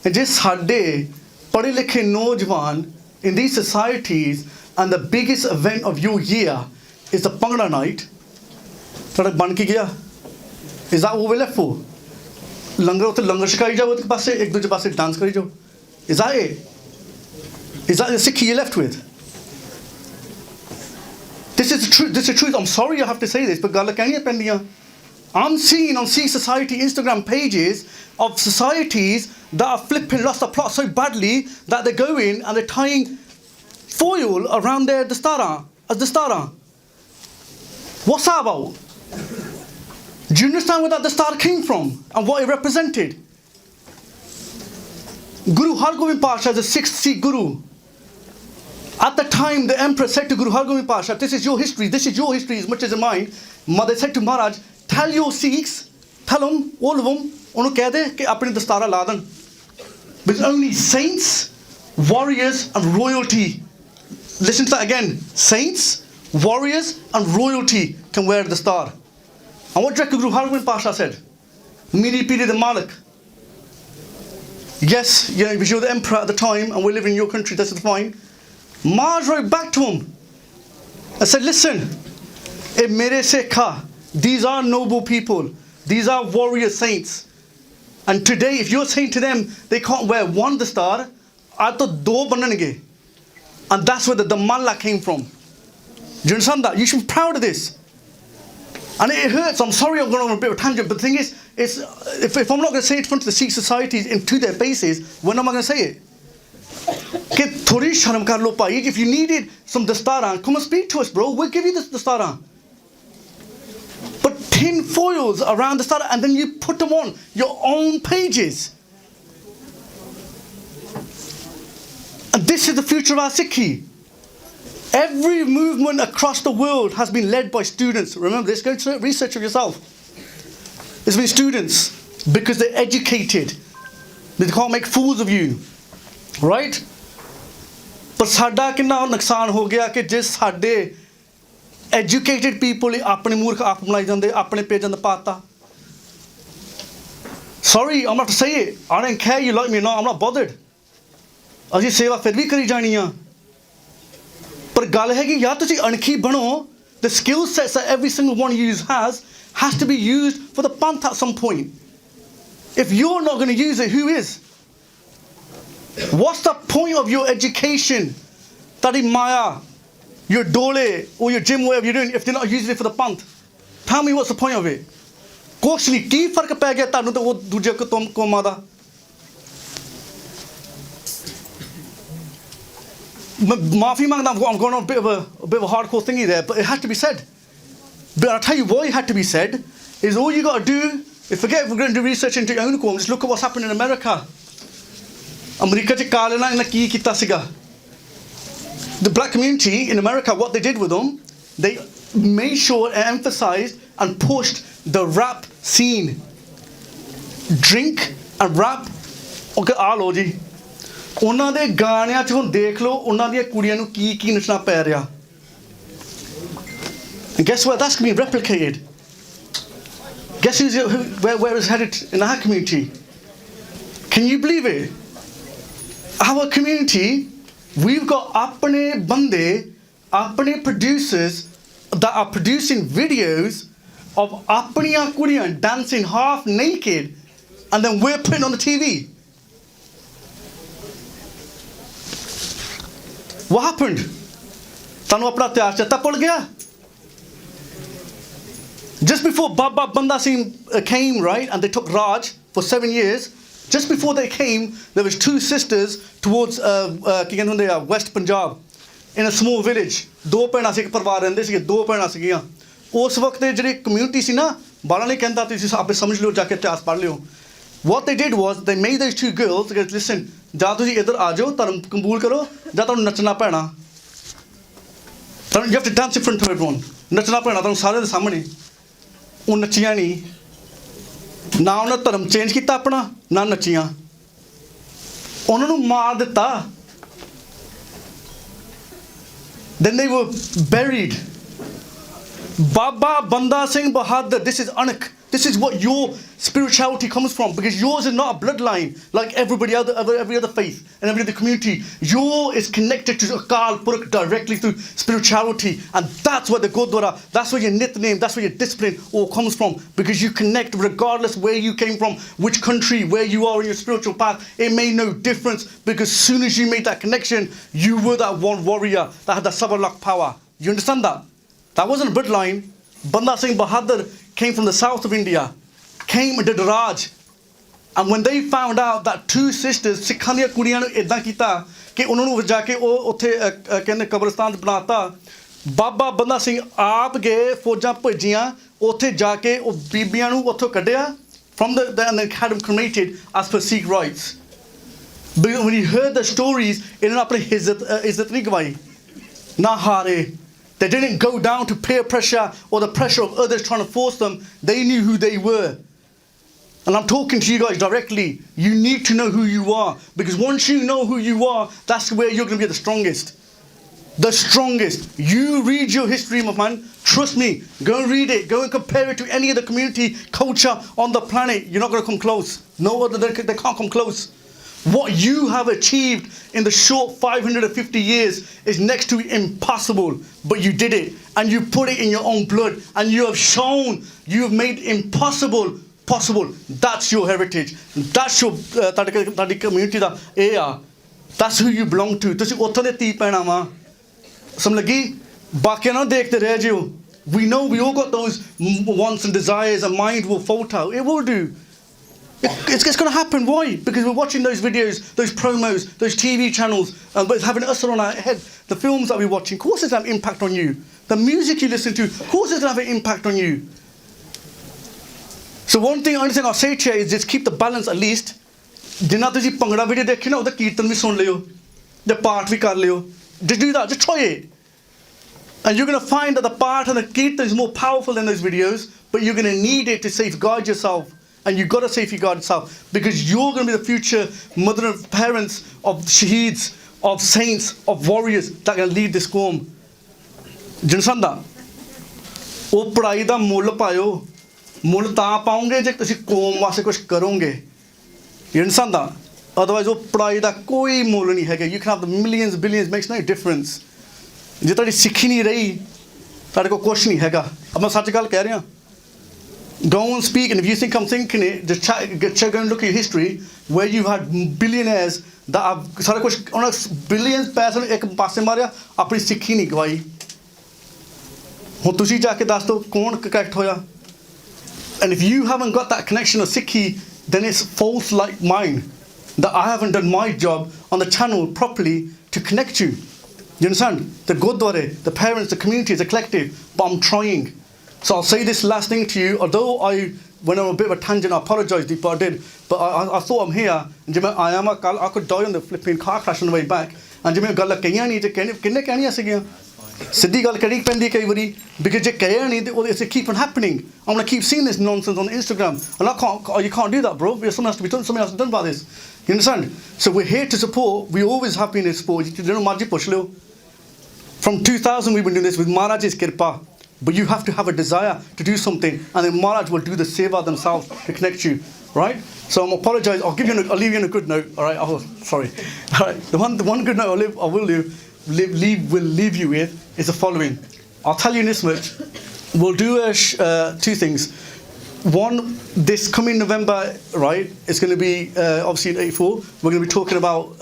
And just ਸਾਡੇ ਪੜ੍ਹੇ ਲਿਖੇ ਨੌਜਵਾਨ in these societies, and the biggest event of your year is the Bhangra night. ਤੁਹਾਡਾ ਬਣ ਕੇ ਗਿਆ? Is that what we're left for? लंगर उते लंगर छकाई जाओ एक पासे एक दूसरे पासे डांस करी जाओ. Is that it? Is that the Sikh you're left with? This is the truth. This is the truth. I'm sorry I have to say this, but galla कहनी पैंदियां. I'm seeing on Sikh Society Instagram pages of societies that are flipping lost the plot so badly that they go in and they're tying foil around their dastara as dastara. What's that about? Do you understand where that the star came from and what it represented? Guru Hargobind Pasha is the 6th Sikh Guru. At the time, the Emperor said to Guru Hargobind Pasha, this is your history as much as mine. Mother said to Maharaj, tell your Sikhs, tell them, all of them, उन्होंने कह दे कि अपने दस्तारा ला दें. Because only saints, warriors and royalty, listen to that again, saints, warriors and royalty can wear the star. And what Guru Hargobind Pasha said? Miri Piri the Malik. Yes, because you're the emperor at the time and we're living in your country, that's fine. Maharaj wrote back to him and said, listen, mere Sikha, these are noble people. These are warrior saints. And today, if you're saying to them, they can't wear one dastar, ato do banange. And that's where the Damalla came from. Do you understand that? You should be proud of this. And it hurts. I'm sorry I'm going on a bit of a tangent, but the thing is, if I'm not going to say it in front of the Sikh societies into their faces, when am I going to say it? If you needed some dastara, come and speak to us, bro. We'll give you the dastara. But tin foils around the dastara, and then you put them on your own pages. And this is the future of our Sikhi. Every movement across the world has been led by students. Remember this, go to research of yourself. It's been students, because they're educated. They can't make fools of you. Right? But साडा कितना नुकसान हो गया कि जिस साडे educated people अपने मूर्ख आप बनाई जाते अपने पेजां दा पाता. Sorry, I'm not to say it. I don't care you like me or not. I'm not bothered. ਅਸੀਂ सेवा फिर भी करी जानी आ. पर गल है कि या तुसी अणखी बनो. The skill sets that every single one of you has to be used for the panth at some point. If you're not going to use it, who is? What's the point of your education? Tadi Maya, your dole, or your gym, whatever you're doing, if they're not using it for the pant? Tell me what's the point of it? ਕੁਛ ਨਹੀਂ ਕੀ ਫਰਕ ਪੈ ਗਿਆ ਤੁਹਾਨੂੰ ਤੇ ਉਹ ਦੂਜੇ ਕੌਮਾਂ ਦਾ ਮਾਫੀ ਮੰਗਦਾ I'm going on a bit of a hardcore thingy there, but it had to be said. But I'll tell you why it had to be said is all you got to do is forget if we're going to do research into your own home, just look at what's happened in America. America ਚ ਕਾਲਣਾ ਇਹਨਾਂ ਕੀ ਕੀਤਾ ਸੀਗਾ. The black community in America, what they did with them, they made sure and emphasized and pushed the rap scene. Drink and rap. Okay, ਆ ਲੋ ਜੀ. ਉਹਨਾਂ ਦੇ ਗਾਣਿਆਂ 'ਚ ਹੁਣ ਦੇਖ ਲਓ ਉਹਨਾਂ ਦੀਆਂ ਕੁੜੀਆਂ ਨੂੰ ਕੀ ਨੱਚਣਾ ਪੈ ਰਿਹਾ. And guess what? That's being replicated. Guess where it's headed in our community? Can you believe it? Our community, we've got apne bande, apne producers that are producing videos of apniya kuriyan dancing half naked, and then we're putting on the TV. What happened? Tanu apna tyar cheta pad gaya. Just before Baba Banda Singh came, right, and they took Raj for 7 years, just before they came, there was 2 sisters towards West Punjab, in a small village. Do ਭੈਣਾਂ ਸੀ ਇੱਕ ਪਰਿਵਾਰ ਰਹਿੰਦੇ ਸੀ, 2 ਭੈਣਾਂ ਸੀਗੀਆਂ. ਉਸ ਵਕਤ ਦੇ ਜਿਹੜੀ ਕਮਿਊਨਿਟੀ ਸੀ ਨਾ, ਬਾਲਾਂ ਨਹੀਂ ਕਹਿੰਦਾ ਤੁਸੀਂ ਆਪੇ ਸਮਝ ਲਿਓ ਜਾ ਕੇ ਇਤਿਹਾਸ ਪੜ੍ਹ ਲਿਓ. What they did was they made those 2 girls, they said, listen, ਜਾਂ ਤੁਸੀਂ ਇੱਧਰ ਆ ਜਾਓ, ਧਰਮ ਕਬੂਲ ਕਰੋ, ਜਾਂ ਤੁਹਾਨੂੰ ਨੱਚਣਾ ਪੈਣਾ. You have to dance in front of everyone. ਨੱਚਣਾ ਪੈਣਾ ਤੁਹਾਨੂੰ ਸਾਰਿਆਂ ਦੇ ਸਾਹਮਣੇ. ਉਹ ਨੱਚੀਆਂ ਨਹੀਂ, ਨਾ ਉਹਨਾਂ ਧਰਮ ਚੇਂਜ ਕੀਤਾ ਆਪਣਾ, ਨਾ ਨੱਚੀਆਂ. ਉਹਨਾਂ ਨੂੰ ਮਾਰ ਦਿੱਤਾ. Then they were buried. Baba Banda Singh Bahadur, this is Anak. This is what your spirituality comes from, because yours is not a bloodline like every other faith and every other community. Yours is connected to Akal Purkh directly through spirituality, and that's where the Gurdwara, that's where your nickname, that's where your discipline all comes from, because you connect regardless where you came from, which country, where you are in your spiritual path. It made no difference, because as soon as you made that connection, you were that one warrior that had that Sabalak power. You understand that? That wasn't a bloodline. Banda Singh Bahadur came from the south of India, came and did Raj. And when they found out that 2 sisters, Sikhan ਦੀਆਂ ਕੁੜੀਆਂ ਨੂੰ ਇਦਾਂ ਕੀਤਾ ਕਿ ਉਹਨਾਂ ਨੂੰ ਜਾ ਕੇ ਉਹ ਉੱਥੇ ਕਹਿੰਦੇ ਕਬਰਸਤਾਨ ਬਣਾਤਾ. ਬਾਬਾ ਬੰਦਾ ਸਿੰਘ ਆਪ ਗਏ, ਫੌਜਾਂ ਭੇਜੀਆਂ, ਉੱਥੇ ਜਾ ਕੇ ਉਹ ਬੀਬੀਆਂ ਨੂੰ ਉੱਥੋਂ ਕੱਢਿਆ from and they had them cremated as per Sikh rites. But when he heard the stories, ਇਹਨਾਂ ਨੇ ਆਪਣੀ ਇੱਜ਼ਤ ਨਹੀਂ ਗਵਾਈ, ਨਾ ਹਾਰੇ. They didn't go down to peer pressure or the pressure of others trying to force them. They knew who they were. And I'm talking to you guys directly. You need to know who you are, because once you know who you are, that's where you're going to be the strongest. The strongest. You read your history, my man. Trust me. Go and read it. Go and compare it to any other community, culture on the planet. You're not going to come close. No other, they can't come close. What you have achieved in the short 550 years is next to impossible, but you did it, and you put it in your own blood, and you have shown, you have made impossible possible. That's your heritage. That's your community ਦਾ ਇਹ ਆ. That's who you belong to. ਤੁਸੀਂ ਉੱਥੋਂ ਦੇ ਧੀ ਭੈਣਾਂ ਵਾਂ. ਸਮਝ ਲੱਗੀ? ਬਾਕੀਆਂ ਨੂੰ ਦੇਖਦੇ ਰਹਿ ਜਿਓ. We know we all got those wants and desires, and mind will falter. It will do. It's going to happen. Why? Because we're watching those videos, those promos, those TV channels, but it's having us on our head. The films that we're watching, of course it's going to have an impact on you. The music you listen to, of course it's going to have an impact on you. So only thing I'll say to you is just keep the balance at least. जिन्ना तुसी पंगड़ा video देखे ना, उधर कीर्तन भी सुन लियो, the पाठ भी कर लियो. Just do that. Just try it. And you're going to find that the part and the kirtan is more powerful than those videos, but you're going to need it to safeguard yourself. And you've got to safeguard yourself, because you're going to be the future mother and parents of shaheeds, of saints, of warriors that are going to lead this qawm. Do you understand that? ਉਹ ਪੜਾਈ ਦਾ ਮੁੱਲ ਪਾਇਓ. ਮੁੱਲ ਤਾਂ ਪਾਉਂਗੇ ਜੇ ਤੁਸੀਂ ਕੌਮ ਵਾਸਤੇ ਕੁਝ ਕਰੋਗੇ. You understand that? Otherwise ਉਹ ਪੜਾਈ ਦਾ ਕੋਈ ਮੁੱਲ ਨਹੀਂ ਹੈਗਾ. You can have the millions, billions, makes no difference. ਜੇ ਤੁਹਾਡੀ ਸਿੱਖੀ ਨਹੀਂ ਰਹੀ, ਤੁਹਾਡੇ ਕੋਲ ਕੁਝ ਨਹੀਂ ਹੈਗਾ. ਮੈਂ ਸੱਚ ਗੱਲ ਕਹਿ ਰਿਹਾ. Go and speak, and if you think I'm thinking it, just check and look at your history where you've had billionaires that have सारा कुछ उन्होंने billions पैसे एक पासे मारे अपनी सिक्खी नहीं गवाई हुन तुसी जाके दस दो कौन कनेक्ट होया and if you haven't got that connection of Sikhi then it's false like mine that I haven't done my job on the channel properly to connect you. You understand? The Gurdwara, the parents, the community is a collective, but I'm trying. So I'll say this last thing to you, although I went on a bit of a tangent, I apologise deep, I did, but I thought I'm here, and I could die on the flipping car crash on the way back, and जिमें गल कहियां नहीं जे किन्ने कहनियां सीगियां सिद्धी गल करी पैंदी कई बारी because जे कहियां नहीं ते it's keep on happening. I'm going to keep seeing this nonsense on Instagram, and you can't do that, bro. Something has to be done, something else to be done about this. You understand? So we're here to support. We always have been in support. You know, marji push lo. From 2000 we've been doing this with Maharaj's kirpa. But you have to have a desire to do something, and then Maharaj will do the seva themselves to connect you, right? So I'm apologise. I'll leave you on a good note, all right? Oh, sorry. All right. The one good note I will leave you with is the following. I'll tell you this much. We'll do two things. One, this coming November, right? It's going to be obviously in 84. We're going to be talking about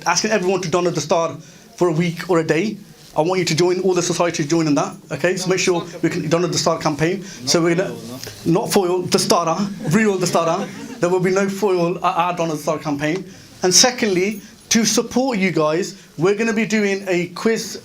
asking everyone to donate the star for a week or a day. I want you to join, all the society to join in that, okay? So make sure we can donate the star campaign. So we're going to, not foil, the starter, real the starter. There will be no foil add-on of the star campaign. And secondly, to support you guys, we're going to be doing a quiz,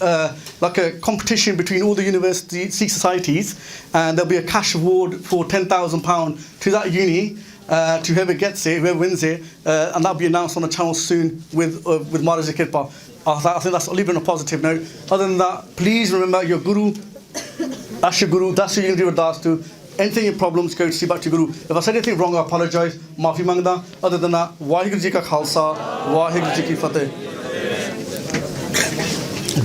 like a competition between all the university Sikh societies, and there'll be a cash award for £10,000 to that uni, to whoever gets it, whoever wins it, and that'll be announced on the channel soon with Maharaj Kirpa. I think that's, I'll leave it on a positive note. Other than that, please remember your guru, that's your guru, that's who you can do ardas to. Anything in problems, go to see back to Guru. If I said anything wrong, I apologise. Maafi mangda. Other than that, Waheguru Ji ka Khalsa, Waheguru Ji ki Fateh.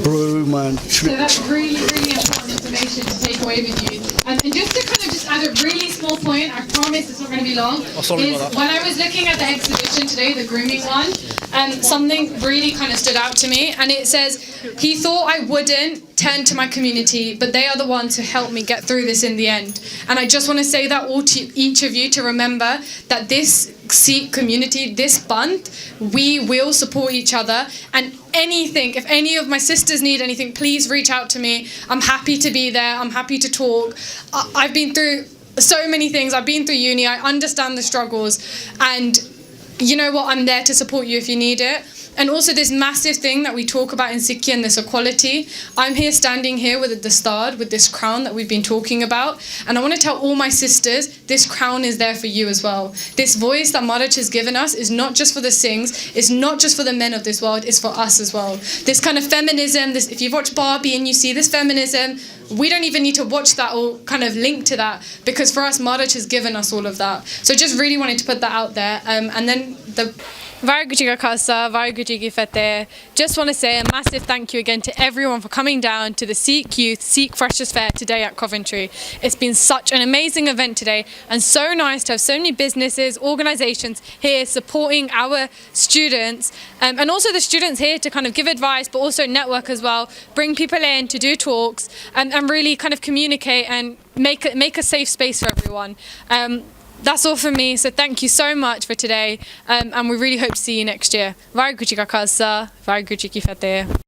Bro, man. So that's really, really important information to take away with you. And just to kind of just add a really small point, I promise it's not going to be long, when I was looking at the exhibition today, the grooming one, something really kind of stood out to me, and it says, he thought I wouldn't turn to my community, but they are the ones who helped me get through this in the end. And I just want to say that all to each of you to remember that this Sikh community, this month, we will support each other, and anything, if any of my sisters need anything, please reach out to me. I'm happy to be there. I'm happy to talk. I've been through so many things. I've been through uni. I understand the struggles, and you know what? I'm there to support you if you need it. And also this massive thing that we talk about in Sikhi and this equality. I'm here standing here with a dastard, with this crown that we've been talking about. And I want to tell all my sisters, this crown is there for you as well. This voice that Maharaj has given us is not just for the Singhs, it's not just for the men of this world, it's for us as well. This kind of feminism, this, if you've watched Barbie and you see this feminism, we don't even need to watch that or kind of link to that, because for us, Maharaj has given us all of that. So just really wanted to put that out there. And then the Vaheguru Ji ka Khalsa, Vaheguru Ji ki Fateh. Just want to say a massive thank you again to everyone for coming down to the Sikh Youth Sikh Freshers Fair today at Coventry. It's been such an amazing event today, and so nice to have so many businesses, organisations here supporting our students, and also the students here to kind of give advice, but also network as well, bring people in to do talks, and really kind of communicate and make a safe space for everyone. That's all from me, so thank you so much for today, and we really hope to see you next year. Vaheguru Ji ka Khalsa, Vaheguru Ji ki Fateh.